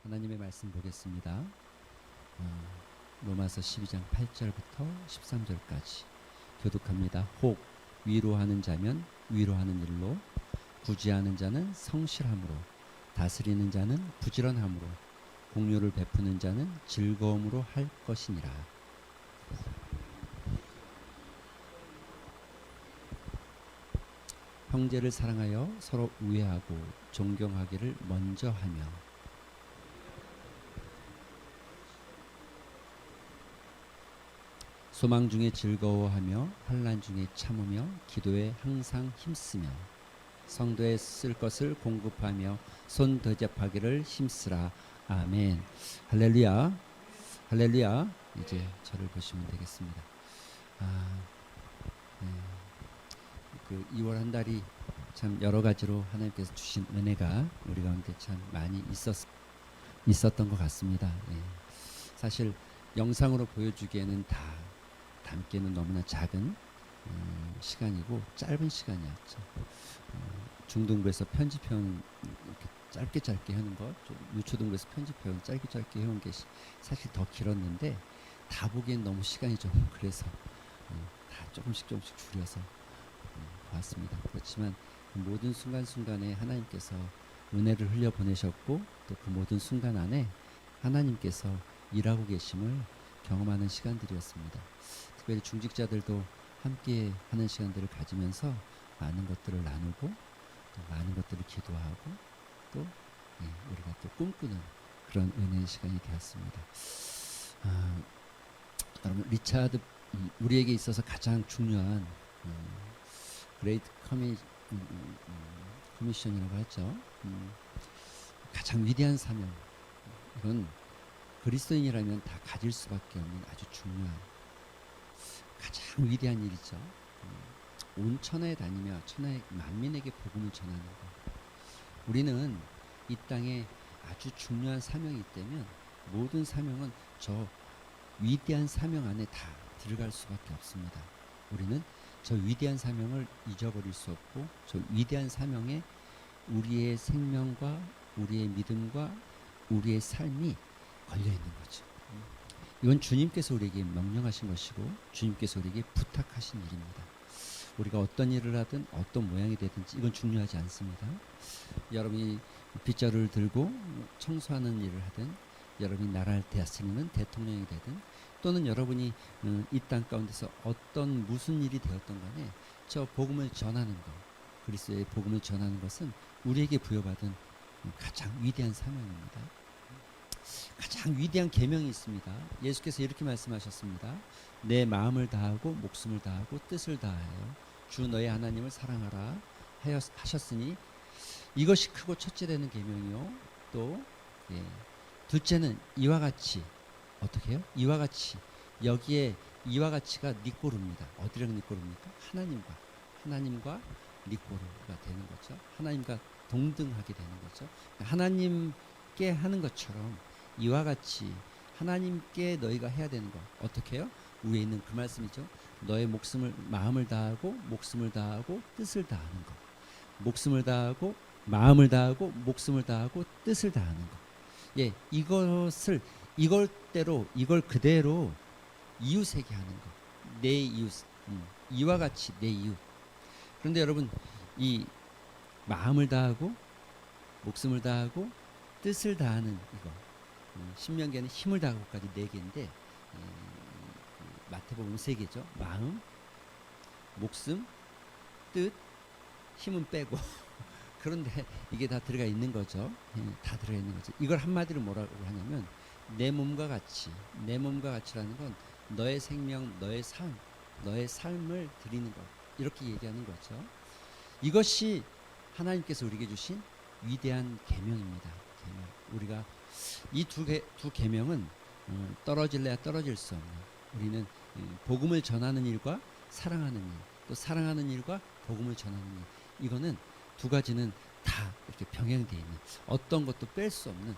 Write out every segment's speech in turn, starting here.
하나님의 말씀 보겠습니다. 로마서 12장 8절부터 13절까지 교독합니다. 혹 위로하는 자면 위로하는 일로, 구제하는 자는 성실함으로, 다스리는 자는 부지런함으로, 공유를 베푸는 자는 즐거움으로 할 것이니라. 형제를 사랑하여 서로 우애하고 존경하기를 먼저 하며, 소망 중에 즐거워하며 환난 중에 참으며 기도에 항상 힘쓰며 성도에 쓸 것을 공급하며 손 대접하기를 힘쓰라. 아멘. 할렐루야. 할렐루야. 이제 저를 보시면 되겠습니다. 그 2월 한 달이 참 여러 가지로 하나님께서 주신 은혜가 우리 가운데 참 많이 있었던 것 같습니다. 사실 영상으로 보여주기에는 담기에는 너무나 작은 시간이고 짧은 시간이었죠. 중등부에서 편집해온 이렇게 짧게 하는 것, 유초등부에서 편집해온 짧게 해온 게 사실 더 길었는데 다 보기엔 너무 시간이 좀 그래서 다 조금씩 줄여서 봤습니다. 그렇지만 그 모든 순간순간에 하나님께서 은혜를 흘려 보내셨고 또 그 모든 순간 안에 하나님께서 일하고 계심을 경험하는 시간들이었습니다. 특별히 중직자들도 함께 하는 시간들을 가지면서 많은 것들을 나누고 또 많은 것들을 기도하고 또 우리가 또 꿈꾸는 그런 은혜의 시간이 되었습니다. 여러분, 리차드 우리에게 있어서 가장 중요한 그레이트 커미션이라고 하죠. 가장 위대한 사명, 이건 그리스도인이라면 다 가질 수밖에 없는 아주 중요한 가장 위대한 일이죠. 온 천하에 다니며 천하의 만민에게 복음을 전하는 것. 우리는 이 땅에 아주 중요한 사명이 있다면 모든 사명은 저 위대한 사명 안에 다 들어갈 수밖에 없습니다. 우리는 저 위대한 사명을 잊어버릴 수 없고 저 위대한 사명에 우리의 생명과 우리의 믿음과 우리의 삶이 걸려있는 거죠. 이건 주님께서 우리에게 명령하신 것이고 주님께서 우리에게 부탁하신 일입니다. 우리가 어떤 일을 하든 어떤 모양이 되든지 이건 중요하지 않습니다. 여러분이 빗자루를 들고 청소하는 일을 하든, 여러분이 나라를 다스리는 대통령이 되든, 또는 여러분이 이 땅 가운데서 무슨 일이 되었던 간에 저 복음을 전하는 것, 그리스도의 복음을 전하는 것은 우리에게 부여받은 가장 위대한 사명입니다. 가장 위대한 계명이 있습니다. 예수께서 이렇게 말씀하셨습니다. 내 마음을 다하고 목숨을 다하고 뜻을 다하여 주 너의 하나님을 사랑하라 하셨으니 이것이 크고 첫째 되는 계명이요. 또 둘째는 이와 같이, 어떻게 해요? 이와 같이, 여기에 이와 같이가 니꼬르입니다. 어디랑 니꼬르입니까? 하나님과 니꼬르가 되는 거죠. 하나님과 동등하게 되는 거죠. 하나님께 하는 것처럼 이와 같이 하나님께 너희가 해야 되는 것, 어떻게 해요? 위에 있는 그 말씀이죠. 너의 마음을 다하고 목숨을 다하고 뜻을 다하는 것. 목숨을 다하고 마음을 다하고 목숨을 다하고 뜻을 다하는 것. 이걸 그대로 이웃에게 하는 것. 내 이웃, 이와 같이 내 이웃. 그런데 여러분, 이 마음을 다하고 목숨을 다하고 뜻을 다하는 이거, 신명기에는 힘을 다하고까지 4개인데 마태복음 3개죠. 마음, 목숨, 뜻, 힘은 빼고 그런데 이게 다 들어가 있는 거죠. 다 들어가 있는 거죠. 이걸 한마디로 뭐라고 하냐면 내 몸과 같이라는 건 너의 생명, 너의 삶을 드리는 것, 이렇게 얘기하는 거죠. 이것이 하나님께서 우리에게 주신 위대한 계명입니다. 계명. 우리가 이 두 계명은 떨어질래야 떨어질 수 없는, 우리는 복음을 전하는 일과 사랑하는 일, 또 사랑하는 일과 복음을 전하는 일, 이거는 두 가지는 다 이렇게 병행되어 있는, 어떤 것도 뺄 수 없는,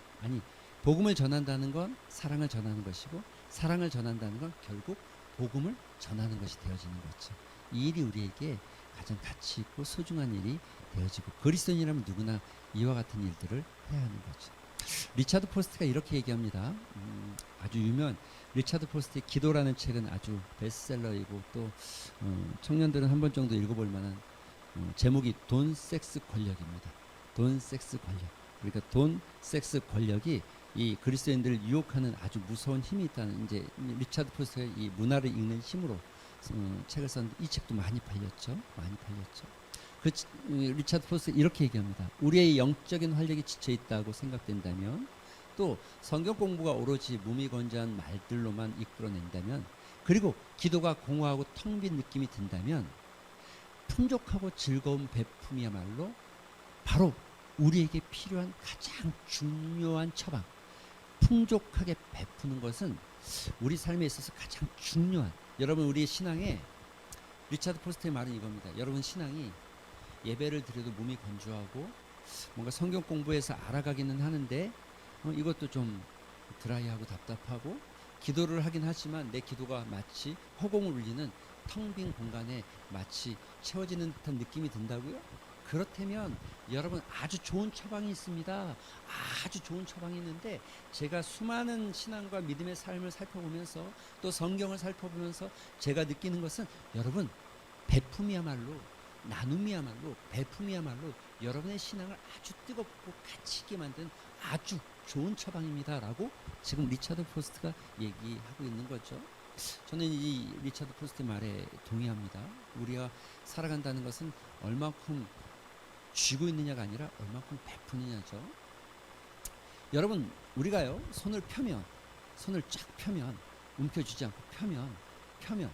복음을 전한다는 건 사랑을 전하는 것이고 사랑을 전한다는 건 결국 복음을 전하는 것이 되어지는 거죠. 이 일이 우리에게 가장 가치 있고 소중한 일이 되어지고, 그리스도인이라면 누구나 이와 같은 일들을 해야 하는 거죠. 리차드 포스트가 이렇게 얘기합니다. 아주 유명한 리차드 포스트의 기도라는 책은 아주 베스트셀러이고 또 청년들은 한 번 정도 읽어볼 만한 제목이 돈, 섹스, 권력입니다. 돈, 섹스, 권력. 그러니까 돈, 섹스, 권력이 이 그리스도인들을 유혹하는 아주 무서운 힘이 있다는 이제 리차드 포스트가 이 문화를 읽는 힘으로 책을 썼는데 이 책도 많이 팔렸죠. 많이 팔렸죠. 리차드 포스트 이렇게 얘기합니다. 우리의 영적인 활력이 지쳐 있다고 생각된다면 또 성경 공부가 오로지 무미건조한 말들로만 이끌어낸다면 그리고 기도가 공허하고 텅 빈 느낌이 든다면 풍족하고 즐거운 베품이야말로 바로 우리에게 필요한 가장 중요한 처방. 풍족하게 베푸는 것은 우리 삶에 있어서 가장 중요한, 여러분 우리의 신앙에 리차드 포스트의 말은 이겁니다. 여러분 신앙이 예배를 드려도 몸이 건조하고 뭔가 성경 공부해서 알아가기는 하는데 이것도 좀 드라이하고 답답하고 기도를 하긴 하지만 내 기도가 마치 허공을 울리는 텅 빈 공간에 마치 채워지는 듯한 느낌이 든다고요? 그렇다면 여러분 아주 좋은 처방이 있습니다. 아주 좋은 처방이 있는데 제가 수많은 신앙과 믿음의 삶을 살펴보면서 또 성경을 살펴보면서 제가 느끼는 것은 여러분 베품이야말로 나눔이야말로 베품이야말로 여러분의 신앙을 아주 뜨겁고 가치 있게 만든 아주 좋은 처방입니다 라고 지금 리차드 포스트가 얘기하고 있는 거죠. 저는 이 리차드 포스트 말에 동의합니다. 우리가 살아간다는 것은 얼마큼 쥐고 있느냐가 아니라 얼마큼 베푸느냐죠. 여러분 우리가요 손을 펴면 손을 쫙 펴면 움켜쥐지 않고 펴면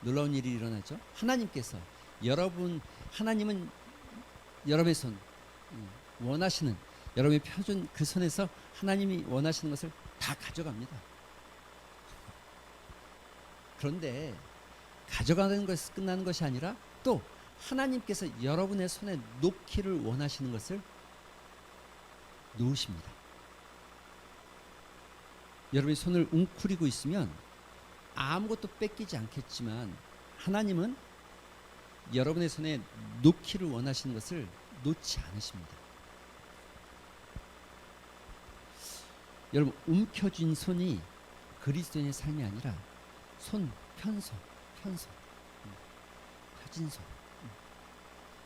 놀라운 일이 일어나죠. 하나님께서 하나님은 여러분의 손 원하시는 여러분이 펴준 그 손에서 하나님이 원하시는 것을 다 가져갑니다. 그런데 가져가는 것이 끝나는 것이 아니라 또 하나님께서 여러분의 손에 놓기를 원하시는 것을 놓으십니다. 여러분이 손을 웅크리고 있으면 아무것도 뺏기지 않겠지만 하나님은 여러분의 손에 놓기를 원하시는 것을 놓지 않으십니다. 여러분 움켜쥔 손이 그리스도인의 삶이 아니라 펴진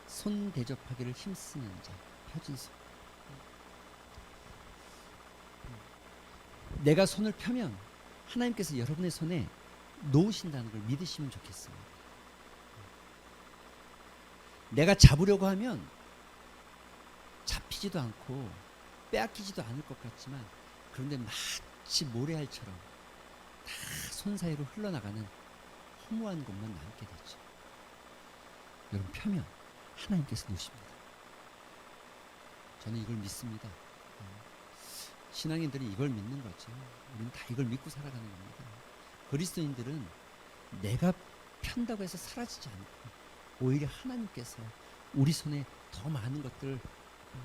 손 대접하기를 힘쓰는 자, 펴진 손. 내가 손을 펴면 하나님께서 여러분의 손에 놓으신다는 걸 믿으시면 좋겠습니다. 내가 잡으려고 하면 잡히지도 않고 빼앗기지도 않을 것 같지만 그런데 마치 모래알처럼 다 손 사이로 흘러나가는 허무한 것만 남게 되죠. 여러분 펴면 하나님께서 놓으십니다. 저는 이걸 믿습니다. 신앙인들은 이걸 믿는 거죠. 우리는 다 이걸 믿고 살아가는 겁니다. 그리스도인들은 내가 편다고 해서 사라지지 않고 오히려 하나님께서 우리 손에 더 많은 것들을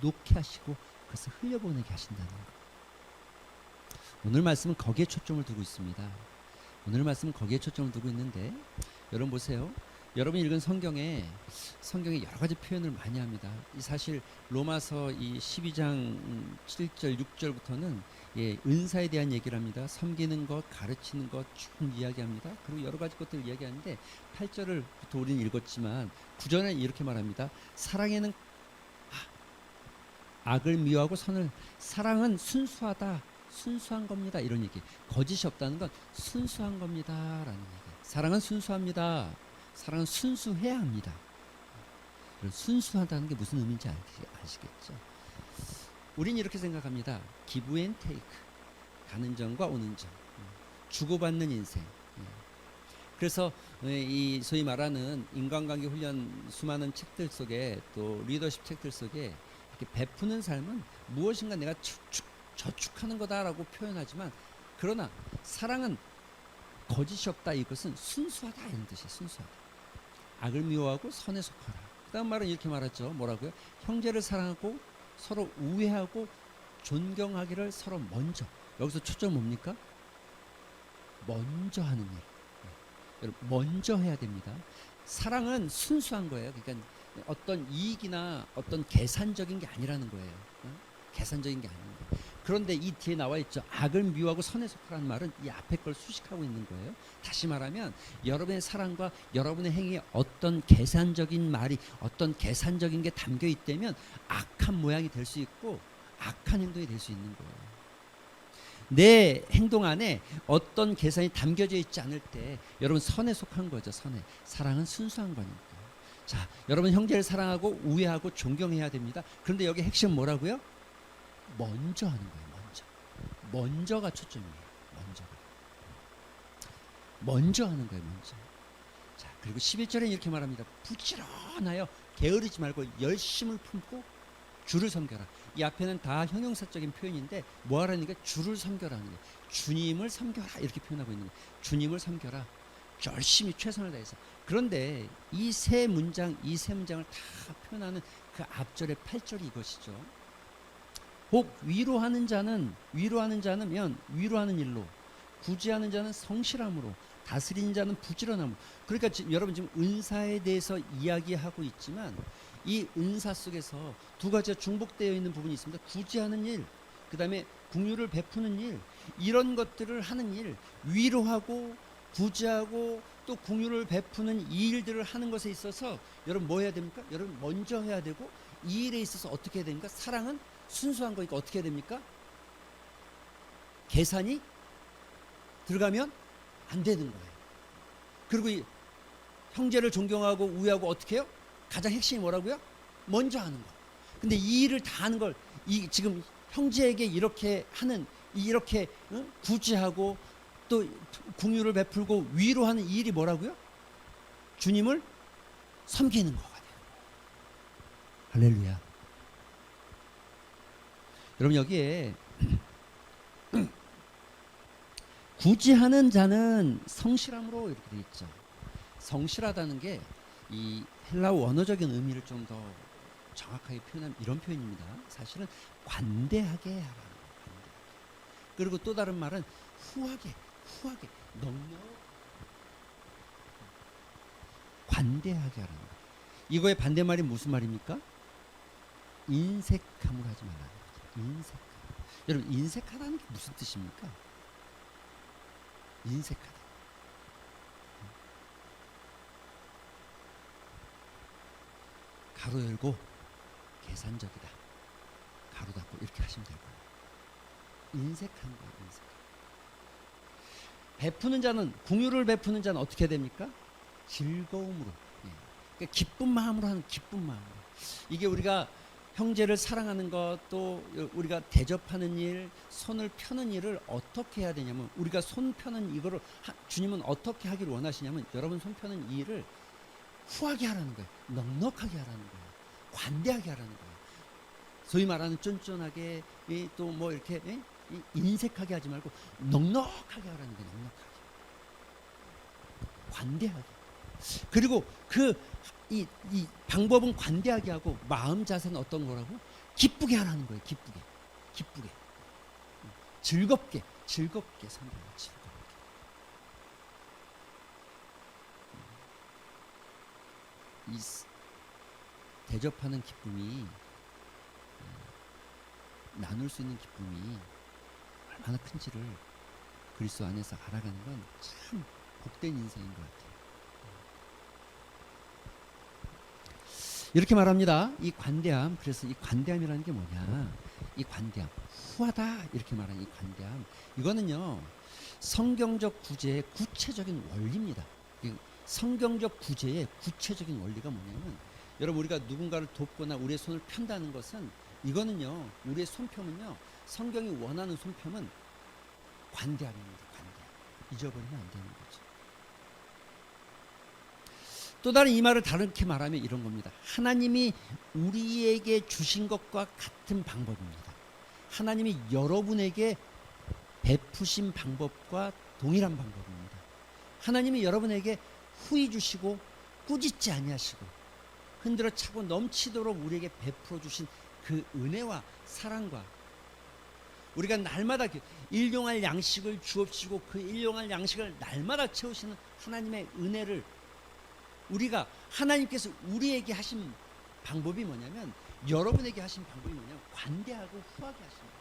놓게 하시고 그것을 흘려보내게 하신다는 것. 오늘 말씀은 거기에 초점을 두고 있습니다. 오늘 말씀은 거기에 초점을 두고 있는데 여러분 보세요. 여러분이 읽은 성경에 여러 가지 표현을 많이 합니다. 사실 로마서 이 12장 7절 6절부터는 은사에 대한 얘기를 합니다. 섬기는 것, 가르치는 것 쭉 이야기합니다. 그리고 여러 가지 것들을 이야기하는데 8절부터 우리는 읽었지만 9절에 이렇게 말합니다. 사랑에는 악을 미워하고 사랑은 순수한 겁니다. 이런 얘기. 거짓이 없다는 건 순수한 겁니다라는 얘기. 사랑은 순수합니다. 사랑은 순수해야 합니다. 순수하다는 게 무슨 의미인지 아시겠죠? 우린 이렇게 생각합니다. 기브 앤 테이크, 가는 점과 오는 점, 주고받는 인생. 그래서 이 소위 말하는 인간관계 훈련 수많은 책들 속에 또 리더십 책들 속에 이렇게 베푸는 삶은 무엇인가 내가 저축하는 거다라고 표현하지만 그러나 사랑은 거짓이 없다. 이것은 순수하다 이런 뜻이에요. 순수하다. 악을 미워하고 선에 속하라. 그 다음 말은 이렇게 말하죠. 뭐라고요? 형제를 사랑하고 서로 우애하고 존경하기를 서로 먼저. 여기서 초점 뭡니까? 먼저 하는 일. 여러분 먼저 해야 됩니다. 사랑은 순수한 거예요. 그러니까 어떤 이익이나 어떤 계산적인 게 아니라는 거예요. 계산적인 게 아닌 거예요. 그런데 이 뒤에 나와 있죠. 악을 미워하고 선에 속하라는 말은 이 앞에 걸 수식하고 있는 거예요. 다시 말하면 여러분의 사랑과 여러분의 행위에 어떤 계산적인 말이, 어떤 계산적인 게 담겨 있다면 악한 모양이 될 수 있고 악한 행동이 될 수 있는 거예요. 내 행동 안에 어떤 계산이 담겨져 있지 않을 때 여러분 선에 속한 거죠. 선에. 사랑은 순수한 거니까. 자, 여러분 형제를 사랑하고 우애하고 존경해야 됩니다. 그런데 여기 핵심은 뭐라고요? 먼저 하는 거예요. 먼저가 초점이에요. 먼저 하는 거예요. 먼저. 자, 그리고 11절에 이렇게 말합니다. 부지런하여 게으르지 말고 열심을 품고 주를 섬겨라. 이 앞에는 다 형용사적인 표현인데 뭐 하라는 게 주를 섬겨라는 거예요. 주님을 섬겨라 이렇게 표현하고 있는 거예요. 주님을 섬겨라. 열심히 최선을 다해서. 그런데 이 세 문장을 다 표현하는 그 앞절의 8절이 이것이죠. 혹 위로하는 자는 위로하는 일로, 구제하는 자는 성실함으로, 다스리는 자는 부지런함으로. 그러니까 여러분 지금 은사에 대해서 이야기하고 있지만 이 은사 속에서 두 가지가 중복되어 있는 부분이 있습니다. 구제하는 일, 그 다음에 긍휼을 베푸는 일, 이런 것들을 하는 일, 위로하고 구제하고 또 긍휼을 베푸는 이 일들을 하는 것에 있어서 여러분 뭐 해야 됩니까? 여러분 먼저 해야 되고, 이 일에 있어서 어떻게 해야 됩니까? 사랑은 순수한 거니까 어떻게 해야 됩니까? 계산이 들어가면 안 되는 거예요. 그리고 이 형제를 존경하고 우애하고 어떻게 해요? 가장 핵심이 뭐라고요? 먼저 하는 거. 근데 이 일을 다 하는 걸, 이 지금 형제에게 이렇게 하는, 이렇게 구제하고 또 긍휼을 베풀고 위로하는 이 일이 뭐라고요? 주님을 섬기는 거가 돼요. 할렐루야. 여러분 여기에 구제하는 자는 성실함으로 이렇게 되어 있죠. 성실하다는 게 이 헬라어 원어적인 의미를 좀 더 정확하게 표현하면 이런 표현입니다. 사실은 관대하게 하라는 거예요. 그리고 또 다른 말은 후하게 넉넉 관대하게 하라는 거예요. 이거의 반대말이 무슨 말입니까? 인색함을 하지 말라는 거죠. 인색함. 여러분 인색하다는 게 무슨 뜻입니까? 인색하다. 가로 열고 계산적이다. 가로 닫고 이렇게 하시면 될 거예요. 인색한 거예요. 인색. 베푸는 자는, 긍휼을 베푸는 자는 어떻게 해야 됩니까? 즐거움으로. 예. 그러니까 기쁜 마음으로 하는, 기쁜 마음으로. 이게 우리가 형제를 사랑하는 것, 또 우리가 대접하는 일, 손을 펴는 일을 어떻게 해야 되냐면, 우리가 손 펴는 이거를 주님은 어떻게 하기를 원하시냐면, 여러분 손 펴는 이 일을 후하게 하라는 거예요. 넉넉하게 하라는 거예요. 관대하게 하라는 거예요. 소위 말하는 쫀쫀하게, 또 뭐 이렇게 인색하게 하지 말고 넉넉하게 하라는 거예요. 넉넉하게. 관대하게. 그리고 이 방법은 관대하게 하고, 마음 자세는 어떤 거라고? 기쁘게 하라는 거예요. 기쁘게. 즐겁게 섬겨요. 즐겁게. 이 대접하는 기쁨이, 나눌 수 있는 기쁨이 얼마나 큰지를 그리스도 안에서 알아가는 건 참 복된 인생인 것 같아요. 이렇게 말합니다. 이 관대함. 그래서 이 관대함이라는 게 뭐냐? 이 관대함, 후하다 이렇게 말하는 이 관대함, 이거는요 성경적 구제의 구체적인 원리입니다. 성경적 구제의 구체적인 원리가 뭐냐면, 여러분 우리가 누군가를 돕거나 우리의 손을 편다는 것은, 이거는요 우리의 손편은요 성경이 원하는 손편은 관대함입니다. 관대함. 잊어버리면 안 되는 거죠. 또 다른 이 말을 다르게 말하면 이런 겁니다. 하나님이 우리에게 주신 것과 같은 방법입니다. 하나님이 여러분에게 베푸신 방법과 동일한 방법입니다. 하나님이 여러분에게 후히 주시고 꾸짖지 아니하시고 흔들어 차고 넘치도록 우리에게 베풀어 주신 그 은혜와 사랑과, 우리가 날마다 일용할 양식을 주옵시고 그 일용할 양식을 날마다 채우시는 하나님의 은혜를, 우리가 하나님께서 우리에게 하신 방법이 뭐냐면 여러분에게 하신 방법이 뭐냐면 관대하고 후하게 하신 거예요.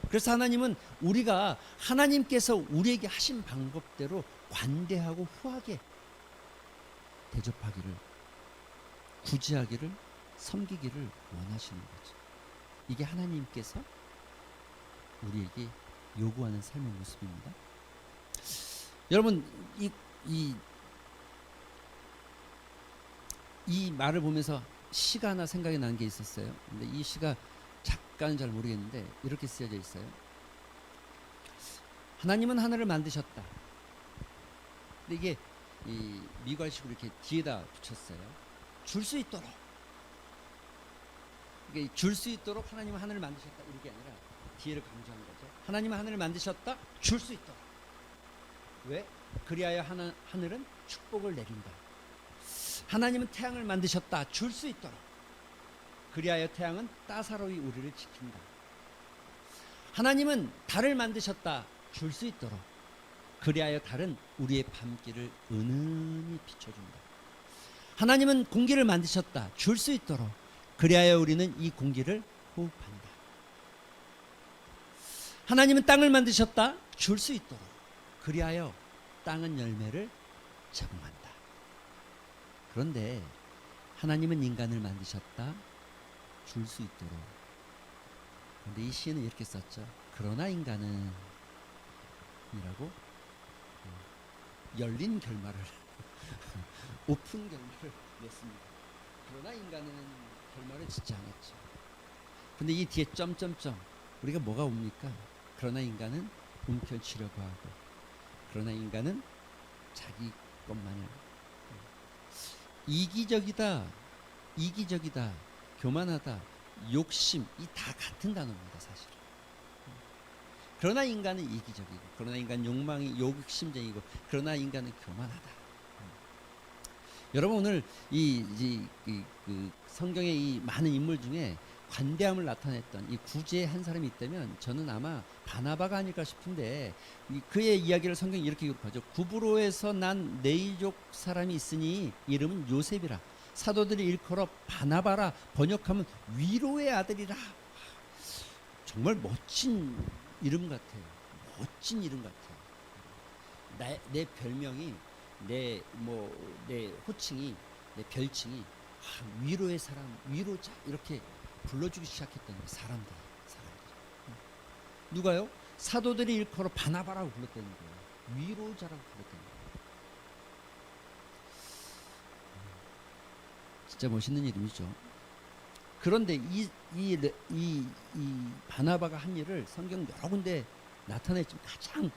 그래서 하나님은 우리가 하나님께서 우리에게 하신 방법대로 관대하고 후하게 대접하기를, 구제하기를, 섬기기를 원하시는 거죠. 이게 하나님께서 우리에게 요구하는 삶의 모습입니다. 여러분, 이 말을 보면서 시가 하나 생각이 난 게 있었어요. 근데 이 시가 작가는 잘 모르겠는데 이렇게 쓰여져 있어요. 하나님은 하늘을 만드셨다. 근데 이게 이 미괄식으로 이렇게 뒤에다 붙였어요. 줄 수 있도록. 이게 줄 수 있도록 하나님은 하늘을 만드셨다 이렇게 아니라 뒤에를 강조하는 거죠. 하나님은 하늘을 만드셨다. 줄 수 있도록. 왜? 그리하여 하늘은 축복을 내린다. 하나님은 태양을 만드셨다. 줄 수 있도록. 그리하여 태양은 따사로이 우리를 지킨다. 하나님은 달을 만드셨다. 줄 수 있도록. 그리하여 달은 우리의 밤길을 은은히 비춰준다. 하나님은 공기를 만드셨다. 줄 수 있도록. 그리하여 우리는 이 공기를 호흡한다. 하나님은 땅을 만드셨다. 줄 수 있도록. 그리하여 땅은 열매를 제공한다. 그런데 하나님은 인간을 만드셨다. 줄 수 있도록. 그런데 이 시인은 이렇게 썼죠. 그러나 인간은 이라고 열린 결말을 오픈 결말을 냈습니다. 그러나 인간은 결말을 짓지 않았죠. 근데 이 뒤에 점점점 우리가 뭐가 옵니까? 그러나 인간은 움켜쥐려고 하고, 그러나 인간은 자기 것만을 이기적이다, 교만하다, 욕심, 이 다 같은 단어입니다, 사실. 그러나 인간은 이기적이고, 그러나 인간 욕망이 욕심쟁이고, 그러나 인간은 교만하다. 여러분, 오늘 그 성경의 이 많은 인물 중에 관대함을 나타냈던 이 구제의 한 사람이 있다면 저는 아마 바나바가 아닐까 싶은데, 그의 이야기를 성경이 이렇게 기록하죠. 구브로에서 난 네이족 사람이 있으니 이름은 요셉이라. 사도들이 일컬어 바나바라. 번역하면 위로의 아들이라. 정말 멋진 이름 같아요. 멋진 이름 같아요. 내 별명이, 내 호칭이, 내 별칭이 위로의 사람, 위로자 이렇게 불러주기 시작했던 사람들. 누가요? 사도들이 일컬어 바나바라고 불렀다는 거예요. 위로자라고 불렀다는 거예요. 진짜 멋있는 이름이죠. 그런데 이 바나바가 한 일을 성경 여러 군데 나타냈지만 가장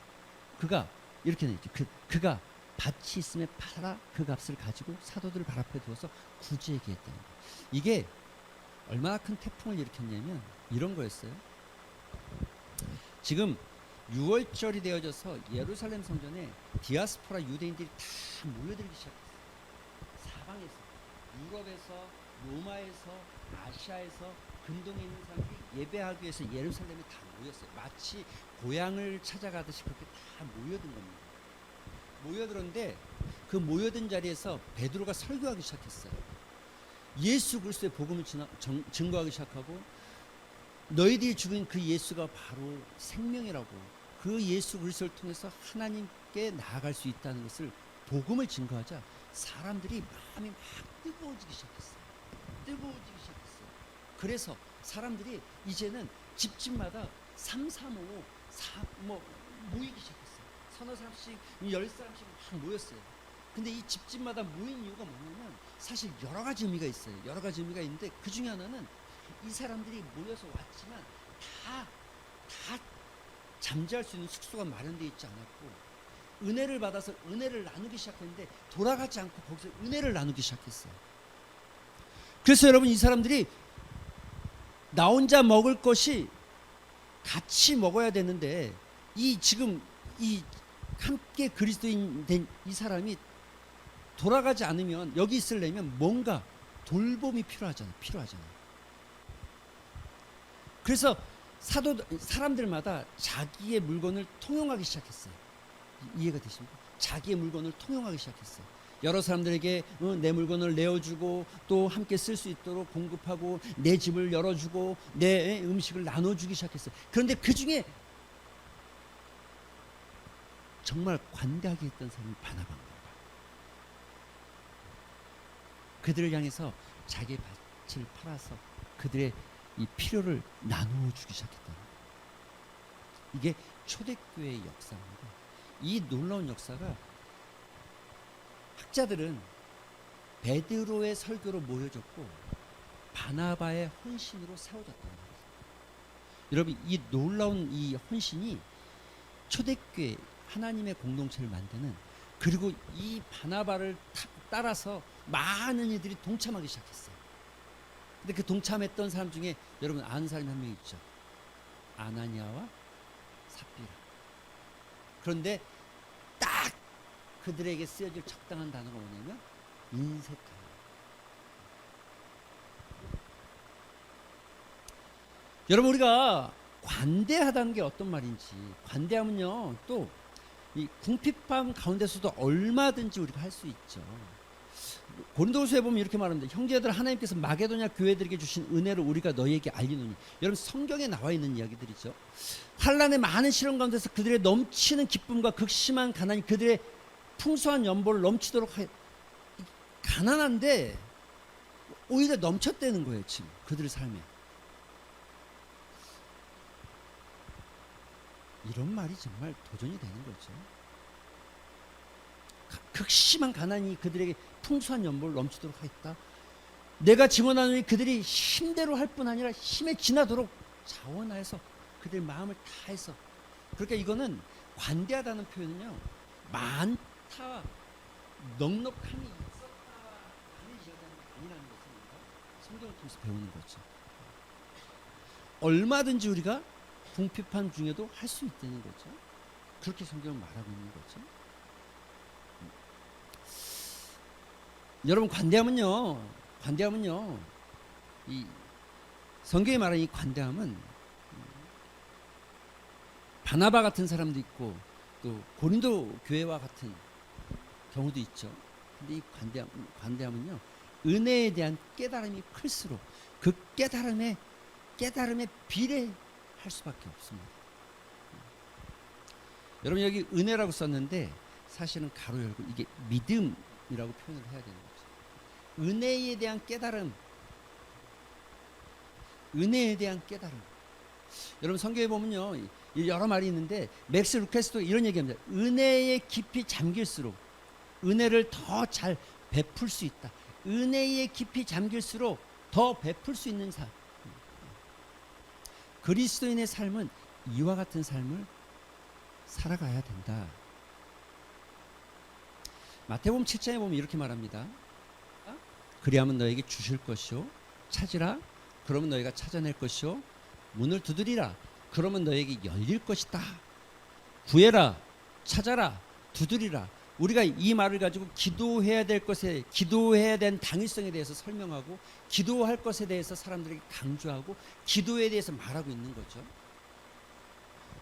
그가 이렇게 냈죠. 그가 밭이 있음에 팔아 그 값을 가지고 사도들 발 앞에 두어서 구제에게 했다는 거예요. 이게 얼마나 큰 태풍을 일으켰냐면 이런 거였어요. 지금 6월절이 되어져서 예루살렘 성전에 디아스포라 유대인들이 다 모여들기 시작했어요. 사방에서, 유럽에서, 로마에서, 아시아에서, 근동에 있는 사람들이 예배하기 위해서 예루살렘에 다 모였어요. 마치 고향을 찾아가듯이 그렇게 다 모여든 겁니다. 모여들었는데 그 모여든 자리에서 베드로가 설교하기 시작했어요. 예수 그리스도의 복음을 증거하기 시작하고, 너희들이 죽은 그 예수가 바로 생명이라고, 그 예수 그리스도를 통해서 하나님께 나아갈 수 있다는 것을 복음을 증거하자 사람들이 마음이 막 뜨거워지기 시작했어요. 그래서 사람들이 이제는 집집마다 3, 4, 5 모이기 시작했어요. 서너 사람씩, 10사람씩 막 모였어요. 근데 이 집집마다 모인 이유가 뭐냐면 사실 여러 가지 의미가 있어요. 여러 가지 의미가 있는데 그 중에 하나는 이 사람들이 모여서 왔지만 다 잠재할 수 있는 숙소가 마련되어 있지 않았고, 은혜를 받아서 은혜를 나누기 시작했는데 돌아가지 않고 거기서 은혜를 나누기 시작했어요. 그래서 여러분, 이 사람들이 나 혼자 먹을 것이 같이 먹어야 되는데, 지금 함께 그리스도인 된 이 사람이 돌아가지 않으면, 여기 있으려면 뭔가 돌봄이 필요하잖아요. 그래서 사람들마다 자기의 물건을 통용하기 시작했어요. 이해가 되십니까? 자기의 물건을 통용하기 시작했어요. 여러 사람들에게 내 물건을 내어주고 또 함께 쓸 수 있도록 공급하고 내 집을 열어주고 내 음식을 나눠주기 시작했어요. 그런데 그 중에 정말 관대하게 했던 사람이 바나바인 거예요. 그들을 향해서 자기의 밭을 팔아서 그들의 이 필요를 나누어 주기 시작했다는 거예요. 이게 초대교회의 역사입니다. 이 놀라운 역사가 학자들은 베드로의 설교로 모여졌고 바나바의 헌신으로 세워졌다는 거예요. 여러분, 이 놀라운 이 헌신이 초대교회 하나님의 공동체를 만드는, 그리고 이 바나바를 따라서 많은 이들이 동참하기 시작했어요. 근데 그 동참했던 사람 중에 여러분 아는 사람이 한 명 있죠. 아나니아와 삽비라. 그런데 딱 그들에게 쓰여질 적당한 단어가 뭐냐면 인색하다. 여러분, 우리가 관대하다는 게 어떤 말인지, 관대하면요 또 이 궁핍함 가운데서도 얼마든지 우리가 할 수 있죠. 고린도후서에 보면 이렇게 말합니다. 형제들, 하나님께서 마게도냐 교회들에게 주신 은혜를 우리가 너희에게 알리노니. 여러분, 성경에 나와 있는 이야기들이죠. 환난의 많은 시련 가운데서 그들의 넘치는 기쁨과 극심한 가난이 그들의 풍성한 연보를 넘치도록 하여. 가난한데 오히려 넘쳤다는 거예요. 지금 그들의 삶에. 이런 말이 정말 도전이 되는 거죠. 극심한 가난이 그들에게 풍성한 연보를 넘치도록 하였다. 내가 증언하노니 그들이 힘대로 할 뿐 아니라 힘에 지나도록 자원하여서 그들의 마음을 다해서. 그러니까 이거는 관대하다는 표현은요, 많다, 넉넉함이 있었다라는 이야기가 아니라는 것을 우리가 성경을 통해서 배우는 거죠. 얼마든지 우리가 궁핍함 중에도 할 수 있다는 거죠. 그렇게 성경은 말하고 있는 거죠. 여러분, 관대함은요, 이 성경이 말하는 이 관대함은 바나바 같은 사람도 있고 또 고린도 교회와 같은 경우도 있죠. 근데 이 관대함은요, 은혜에 대한 깨달음이 클수록 그 깨달음에 비례할 수밖에 없습니다. 여러분, 여기 은혜라고 썼는데 사실은 가로 열고 이게 믿음이라고 표현을 해야 되는 거죠. 은혜에 대한 깨달음. 여러분, 성경에 보면요 여러 말이 있는데 맥스 루카스도 이런 얘기합니다. 은혜에 깊이 잠길수록 은혜를 더 잘 베풀 수 있다. 은혜에 깊이 잠길수록 더 베풀 수 있는 삶. 그리스도인의 삶은 이와 같은 삶을 살아가야 된다. 마태복음 7장에 보면 이렇게 말합니다. 그리하면 너에게 주실 것이요, 찾으라 그러면 너희가 찾아낼 것이요, 문을 두드리라 그러면 너에게 열릴 것이다. 구해라, 찾아라, 두드리라. 우리가 이 말을 가지고 기도해야 될 것에, 기도해야 되는 당위성에 대해서 설명하고, 기도할 것에 대해서 사람들에게 강조하고, 기도에 대해서 말하고 있는 거죠.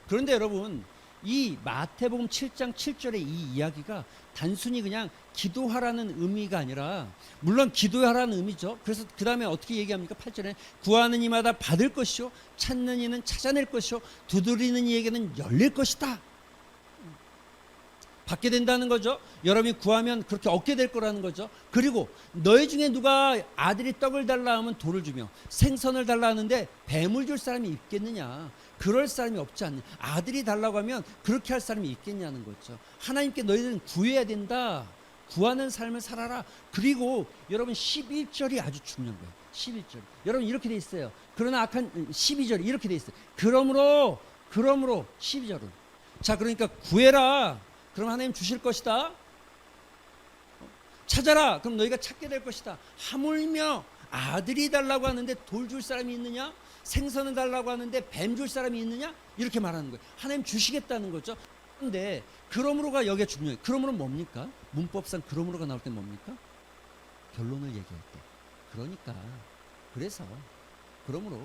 그런데 여러분, 이 마태복음 7장 7절의 이 이야기가 단순히 그냥 기도하라는 의미가 아니라, 물론 기도하라는 의미죠. 그래서 그 다음에 어떻게 얘기합니까? 8절에 구하는 이마다 받을 것이요, 찾는 이는 찾아낼 것이요, 두드리는 이에게는 열릴 것이다. 받게 된다는 거죠. 여러분이 구하면 그렇게 얻게 될 거라는 거죠. 그리고 너희 중에 누가 아들이 떡을 달라 하면 돌을 주며 생선을 달라 하는데 뱀을 줄 사람이 있겠느냐? 그럴 사람이 없지 않냐? 아들이 달라고 하면 그렇게 할 사람이 있겠냐는 거죠. 하나님께 너희들은 구해야 된다. 구하는 삶을 살아라. 그리고 여러분 11절이 아주 중요한 거예요. 11절. 여러분 이렇게 돼 있어요. 그러나 악한 12절이 이렇게 돼 있어요. 그러므로 12절은. 자, 그러니까 구해라. 그럼 하나님 주실 것이다. 찾아라. 그럼 너희가 찾게 될 것이다. 하물며 아들이 달라고 하는데 돌 줄 사람이 있느냐? 생선을 달라고 하는데 뱀 줄 사람이 있느냐? 이렇게 말하는 거예요. 하나님 주시겠다는 거죠. 그런데 그러므로가 여기가 중요해요. 그러므로 뭡니까? 문법상 그러므로가 나올 때 뭡니까? 결론을 얘기할 때. 그러니까 그래서 그러므로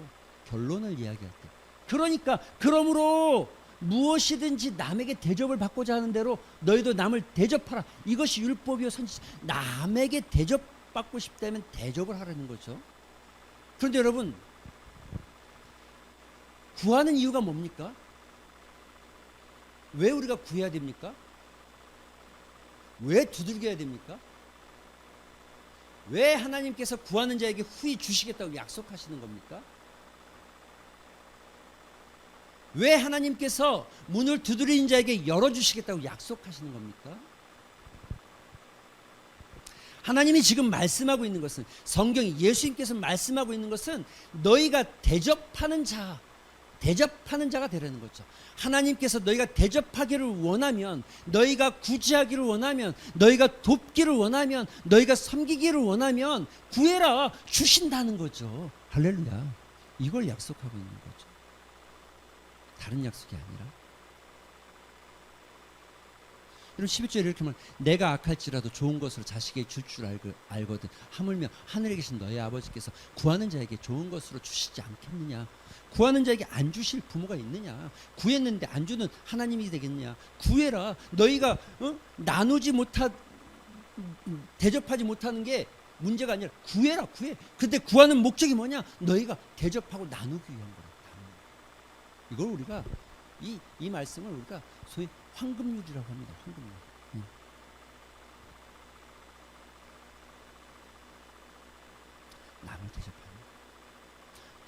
결론을 이야기할 때. 그러니까 그러므로 무엇이든지 남에게 대접을 받고자 하는 대로 너희도 남을 대접하라. 이것이 율법이요 선지자. 남에게 대접받고 싶다면 대접을 하라는 거죠. 그런데 여러분, 구하는 이유가 뭡니까? 왜 우리가 구해야 됩니까? 왜 두들겨야 됩니까? 왜 하나님께서 구하는 자에게 후히 주시겠다고 약속하시는 겁니까? 왜 하나님께서 문을 두드리는 자에게 열어주시겠다고 약속하시는 겁니까? 하나님이 지금 말씀하고 있는 것은, 성경이 예수님께서 말씀하고 있는 것은 너희가 대접하는 자가 되라는 거죠. 하나님께서 너희가 대접하기를 원하면, 너희가 구제하기를 원하면, 너희가 돕기를 원하면, 너희가 섬기기를 원하면 구해라, 주신다는 거죠. 할렐루야. 이걸 약속하고 있는 거죠. 다른 약속이 아니라. 여러분 11절에 이렇게 말해요. 내가 악할지라도 좋은 것으로 자식에게 줄 줄 알거든. 하물며 하늘에 계신 너희 아버지께서 구하는 자에게 좋은 것으로 주시지 않겠느냐. 구하는 자에게 안 주실 부모가 있느냐. 구했는데 안 주는 하나님이 되겠냐. 구해라. 너희가 나누지 대접하지 못하는 게 문제가 아니라 구해라. 구해. 근데 구하는 목적이 뭐냐. 너희가 대접하고 나누기 위한 거라. 이걸 우리가 이 말씀을 우리가 소위 황금률이라고 합니다. 황금률. 남을 대접하는,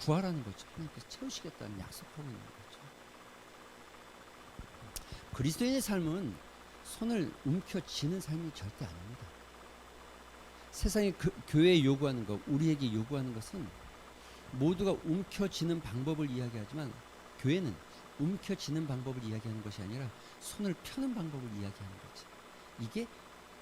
구하라는 거죠. 하나님께서 채우시겠다는 약속하고 있는 거죠. 그리스도인의 삶은 손을 움켜쥐는 삶이 절대 아닙니다. 세상에 교회에 요구하는 것, 우리에게 요구하는 것은 모두가 움켜쥐는 방법을 이야기하지만, 교회는 움켜쥐는 방법을 이야기하는 것이 아니라 손을 펴는 방법을 이야기하는 거지. 이게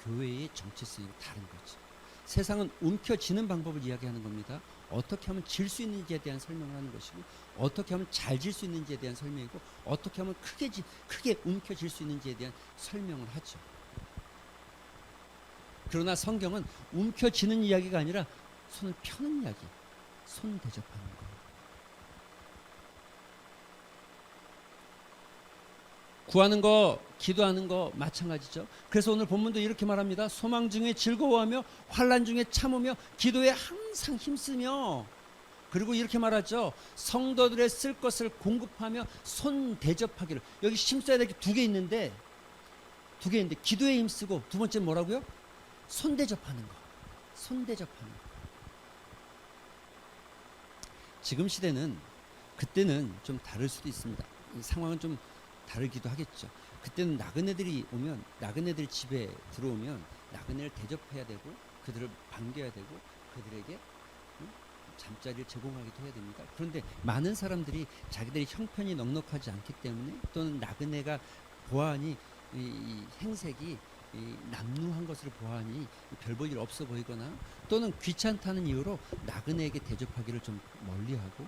교회의 정체성이 다른 거지. 세상은 움켜쥐는 방법을 이야기하는 겁니다. 어떻게 하면 질 수 있는지에 대한 설명을 하는 것이고, 어떻게 하면 잘 질 수 있는지에 대한 설명이고, 어떻게 하면 크게 움켜질 수 있는지에 대한 설명을 하죠. 그러나 성경은 움켜쥐는 이야기가 아니라 손을 펴는 이야기, 손 대접하는 거. 구하는 거, 기도하는 거 마찬가지죠. 그래서 오늘 본문도 이렇게 말합니다. 소망 중에 즐거워하며 환난 중에 참으며 기도에 항상 힘쓰며, 그리고 이렇게 말하죠. 성도들의 쓸 것을 공급하며 손 대접하기를. 여기 힘써야 될 게 두 개 있는데 기도에 힘쓰고, 두 번째 뭐라고요? 손 대접하는 거. 손 대접하는 거. 지금 시대는, 그때는 좀 다를 수도 있습니다. 상황은 좀 다르기도 하겠죠. 그때는 나그네들이 집에 들어오면 나그네를 대접해야 되고, 그들을 반겨야 되고, 그들에게 잠자리를 제공하기도 해야 됩니다. 그런데 많은 사람들이 자기들이 형편이 넉넉하지 않기 때문에, 또는 나그네가 보아하니 이 행색이 남루한 것을 보아하니 별 볼 일 없어 보이거나, 또는 귀찮다는 이유로 나그네에게 대접하기를 좀 멀리하고,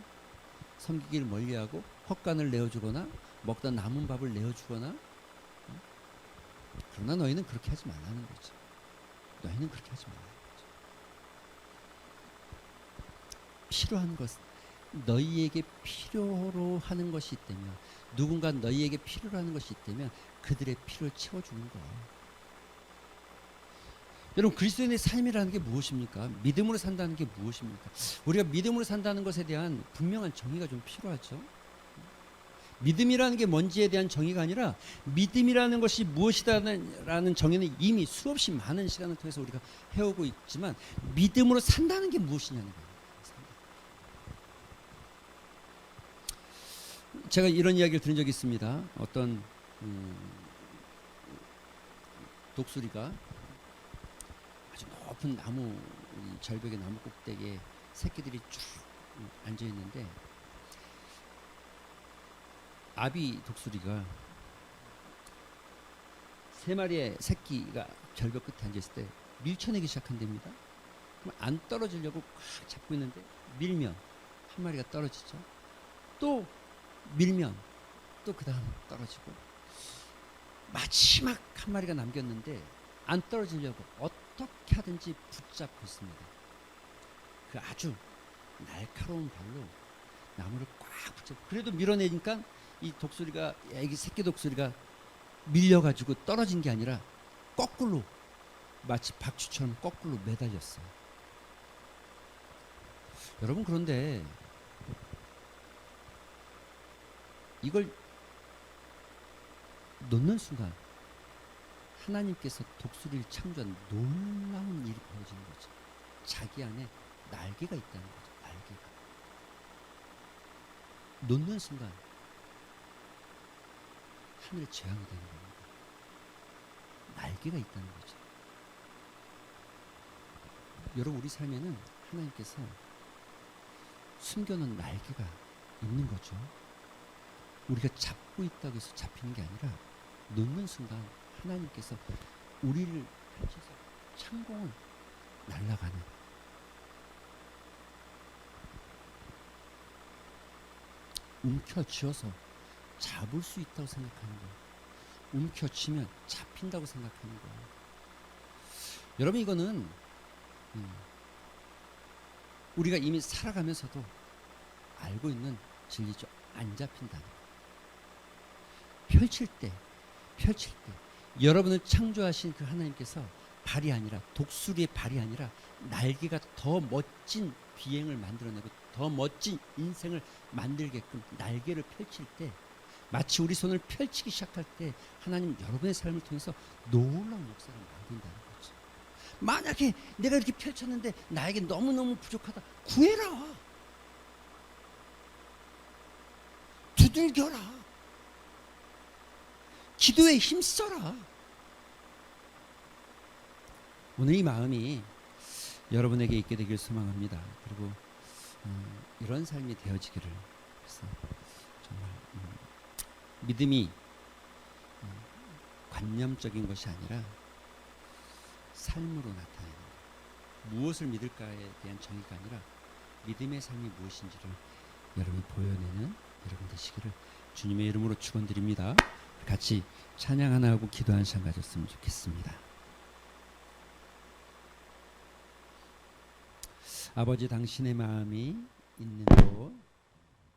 섬기기를 멀리하고, 헛간을 내어주거나 먹다 남은 밥을 내어주거나. 그러나 너희는 그렇게 하지 말라는 거죠. 너희는 그렇게 하지 말라는 거죠. 필요한 것, 너희에게 필요로 하는 것이 있다면, 누군가 너희에게 필요로 하는 것이 있다면 그들의 필요를 채워주는 거예요. 여러분, 그리스도인의 삶이라는 게 무엇입니까? 믿음으로 산다는 게 무엇입니까? 우리가 믿음으로 산다는 것에 대한 분명한 정의가 좀 필요하죠. 믿음이라는 게 뭔지에 대한 정의가 아니라, 믿음이라는 것이 무엇이다라는 정의는 이미 수없이 많은 시간을 통해서 우리가 해오고 있지만, 믿음으로 산다는 게 무엇이냐는 거예요. 제가 이런 이야기를 들은 적이 있습니다. 어떤 독수리가 아주 높은 나무, 절벽의 나무 꼭대기에 새끼들이 쭉 앉아 있는데, 아비 독수리가 세 마리의 새끼가 절벽 끝에 앉아 있을 때 밀쳐내기 시작한답니다. 그럼 안 떨어지려고 꽉 잡고 있는데, 밀면 한 마리가 떨어지죠. 또 밀면 또 그 다음 떨어지고, 마지막 한 마리가 남겼는데 안 떨어지려고 어떻게 하든지 붙잡고 있습니다. 그 아주 날카로운 발로 나무를 꽉 붙잡고, 그래도 밀어내니까 이 독수리가 애기 새끼 독수리가 밀려가지고 떨어진 게 아니라 거꾸로 마치 박쥐처럼 거꾸로 매달렸어요. 여러분 그런데 이걸 놓는 순간 하나님께서 독수리를 창조한 놀라운 일이 벌어지는 거죠. 자기 안에 날개가 있다는 거죠. 날개가. 놓는 순간 하늘의 재앙이 되는 겁니다. 날개가 있다는 거죠. 여러분 우리 삶에는 하나님께서 숨겨놓은 날개가 있는 거죠. 우리가 잡고 있다고 해서 잡히는 게 아니라 놓는 순간 하나님께서 우리를 펼쳐서 창공을 날아가는, 움켜쥐어서 잡을 수 있다고 생각하는 거예요. 움켜쥐면 잡힌다고 생각하는 거예요. 여러분 이거는 우리가 이미 살아가면서도 알고 있는 진리죠. 안 잡힌다는 거. 펼칠 때 여러분을 창조하신 그 하나님께서 발이 아니라, 독수리의 발이 아니라 날개가 더 멋진 비행을 만들어내고 더 멋진 인생을 만들게끔 날개를 펼칠 때, 마치 우리 손을 펼치기 시작할 때 하나님 여러분의 삶을 통해서 놀라운 역사를 만든다는 거죠. 만약에 내가 이렇게 펼쳤는데 나에게 너무너무 부족하다, 구해라. 두들겨라. 기도에 힘써라. 오늘 이 마음이 여러분에게 있게 되길 소망합니다. 그리고 이런 삶이 되어지기를. 그래서 정말 믿음이 관념적인 것이 아니라 삶으로 나타내는 것. 무엇을 믿을까에 대한 정의가 아니라 믿음의 삶이 무엇인지를 여러분이 보여내는 여러분 되시기를 주님의 이름으로 축원드립니다. 같이 찬양 하나 하고 기도 한 시간 가졌으면 좋겠습니다. 아버지, 당신의 마음이 있는 곳